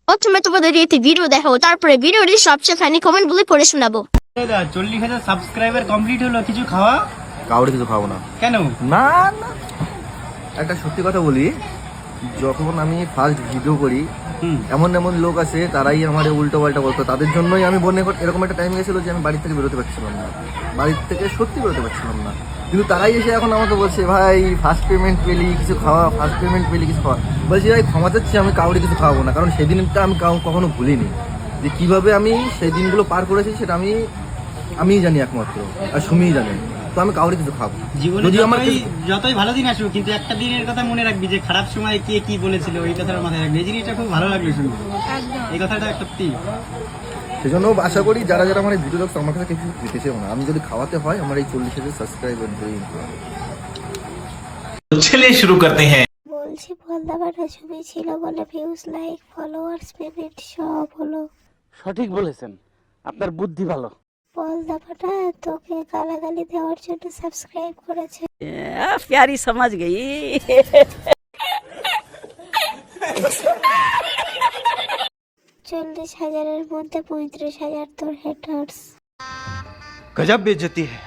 প্রথমে তোমাদের একটি ভিডিও দেখাবো, তারপরে ভিডিওটি সবচেয়ে ফানি কমেন্ট গুলি পড়ে শোনাবো। 40,000 সাবস্ক্রাইবার কমপ্লিট হলো, কিছু খাওয়া? কাউরে কিছু খাবো না। কেন? না না, একটা সত্যি কথা বলি, যখন আমি ফার্স্ট ভিডিও করি এমন এমন লোক আছে তারাই আমার উল্টো পাল্টা বলতো, তাদের জন্যই আমি মনে করি এরকম একটা টাইম গেছিলো যে আমি বাড়ি থেকে বেরোতে পারছিলাম না, বাড়ির থেকে সত্যি বেরোতে পারছিলাম না, কিন্তু তারাই এসে এখন আমাকে বলছে ভাই ফার্স্ট পেমেন্ট পেলি কিছু খাওয়া, ফার্স্ট পেমেন্ট পেলি কিছু খাওয়া। বলছি ভাই ক্ষমা চাচ্ছি, আমি কাউরে কিছু খাওয়াবো না, কারণ সেদিনটা আমি কখনো ভুলিনি, যে কিভাবে আমি সেই দিনগুলো পার করেছি সেটা আমিই জানি একমাত্র, আর সুমিই জানি। তো আমি কাউরে কিছু খাবো জীবনে যদি আমার যতই ভালো দিন আসুক, কিন্তু একটা দিনের কথা মনে রাখবি যে খারাপ সময় কে কি বলেছিল, এই কথাটা মাথায় রাখবি। এই জিনিসটা খুব ভালো লাগলো শুনে, এই কথাটা সত্যি। সেজন্য আশা করি যারা যারা আমার এই ভিডিও দেখছে আমার কাছে কিছু দিতেছেও না, আমি যদি খাওয়াতে হয় আমার এই 40,000 সাবস্ক্রাইবার দিয়ে। चलिए शुरू करते हैं। বলছি বলদাবাটা ছবি ছিল বলে ভিউজ, লাইক, ফলোয়ার্স, পেমেন্ট সব হলো। সঠিক বলেছেন, আপনার বুদ্ধি ভালো। বলদাবাটা তোকে গালাগালি দেওয়ার জন্য সাবস্ক্রাইব করেছে। প্যারি সমাজ গই। 40,000-এর মধ্যে 35,000 তোর হেটার্স। गजब बेइज्जती है।